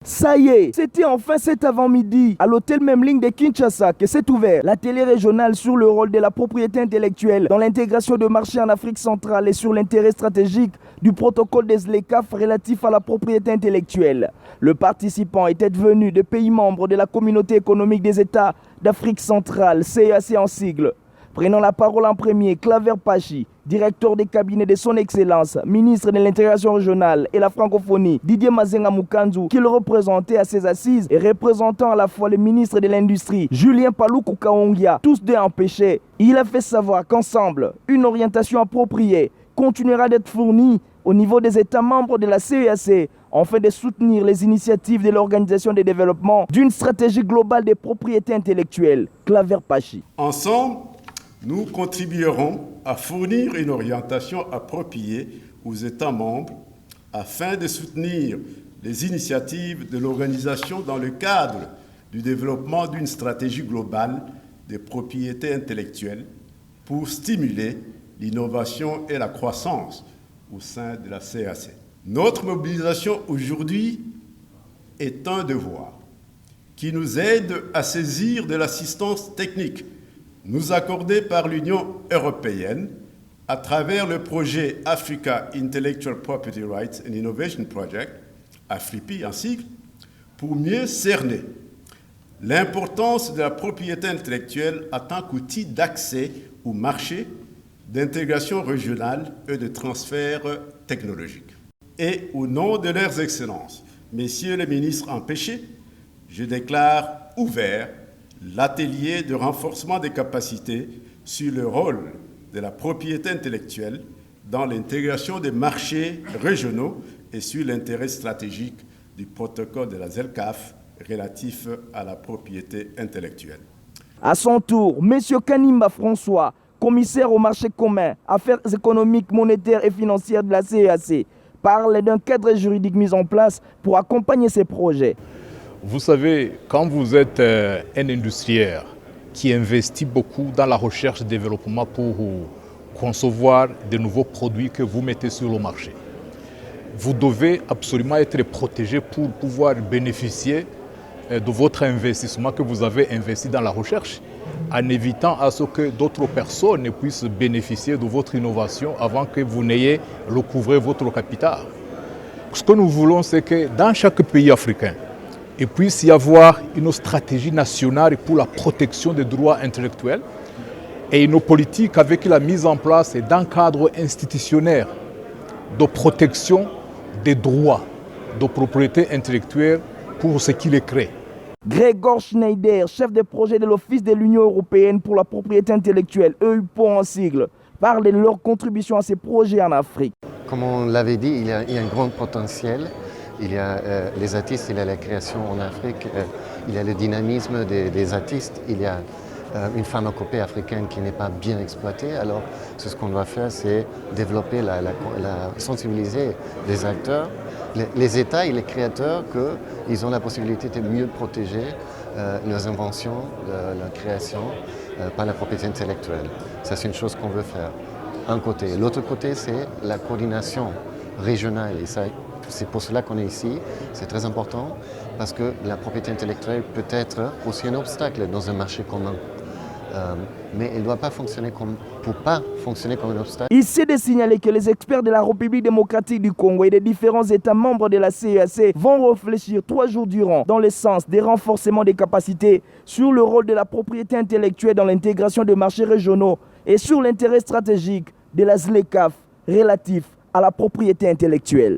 Ça y est, c'était enfin cet avant-midi à l'hôtel Memling de Kinshasa que s'est ouvert la télé régionale sur le rôle de la propriété intellectuelle dans l'intégration de marchés en Afrique centrale et sur l'intérêt stratégique du protocole des ZLECAf relatif à la propriété intellectuelle. Le participant était venu de pays membres de la communauté économique des États d'Afrique centrale, CEAC en sigle. Prenant la parole en premier, Claver Pachi, directeur des cabinets de son Excellence, ministre de l'intégration régionale et la francophonie, Didier Mazenga Mukanzu, qui le représentait à ses assises, et représentant à la fois le ministre de l'Industrie, Julien Paluku Kaongia, tous deux empêchés. Il a fait savoir qu'ensemble, une orientation appropriée continuera d'être fournie au niveau des États membres de la CEAC, afin de soutenir les initiatives de l'Organisation de développement d'une stratégie globale des propriétés intellectuelles. Claver Pachi. Ensemble, nous contribuerons à fournir une orientation appropriée aux États membres afin de soutenir les initiatives de l'organisation dans le cadre du développement d'une stratégie globale des propriétés intellectuelles pour stimuler l'innovation et la croissance au sein de la CEAC. Notre mobilisation aujourd'hui est un devoir qui nous aide à saisir de l'assistance technique nous accordée par l'Union européenne à travers le projet Africa Intellectual Property Rights and Innovation Project, AFRIPI en sigle, pour mieux cerner l'importance de la propriété intellectuelle en tant qu'outil d'accès au marché, d'intégration régionale et de transfert technologique. Et au nom de leurs excellences, messieurs les ministres empêchés, je déclare ouvert l'atelier de renforcement des capacités sur le rôle de la propriété intellectuelle dans l'intégration des marchés régionaux et sur l'intérêt stratégique du protocole de la ZLECAf relatif à la propriété intellectuelle. À son tour, M. Kanimba François, commissaire au marché commun, affaires économiques, monétaires et financières de la CEAC, parle d'un cadre juridique mis en place pour accompagner ces projets. Vous savez, quand vous êtes un industriel qui investit beaucoup dans la recherche et le développement pour concevoir de nouveaux produits que vous mettez sur le marché, vous devez absolument être protégé pour pouvoir bénéficier de votre investissement que vous avez investi dans la recherche, en évitant à ce que d'autres personnes puissent bénéficier de votre innovation avant que vous n'ayez recouvré votre capital. Ce que nous voulons, c'est que dans chaque pays africain, il puisse y avoir une stratégie nationale pour la protection des droits intellectuels et une politique avec la mise en place d'un cadre institutionnel de protection des droits de propriété intellectuelle pour ce qui les crée. Gregor Schneider, chef de projet de l'Office de l'Union européenne pour la propriété intellectuelle, EUPO en sigle, parle de leur contribution à ces projets en Afrique. Comme on l'avait dit, il y a un grand potentiel. Il y a les artistes, il y a la création en Afrique, il y a le dynamisme des artistes, il y a une pharmacopée africaine qui n'est pas bien exploitée. Alors, ce qu'on doit faire, c'est développer, sensibiliser les acteurs, les États et les créateurs qu'ils ont la possibilité de mieux protéger leurs inventions, leur création par la propriété intellectuelle. Ça, c'est une chose qu'on veut faire, un côté. L'autre côté, c'est la coordination régionale. Et ça, c'est pour cela qu'on est ici. C'est très important parce que la propriété intellectuelle peut être aussi un obstacle dans un marché commun. Mais elle ne doit pas fonctionner comme un obstacle. Ici de signaler que les experts de la République démocratique du Congo et des différents États membres de la CEAC vont réfléchir 3 jours durant dans le sens des renforcements des capacités sur le rôle de la propriété intellectuelle dans l'intégration de marchés régionaux et sur l'intérêt stratégique de la ZLECAf relatif à la propriété intellectuelle.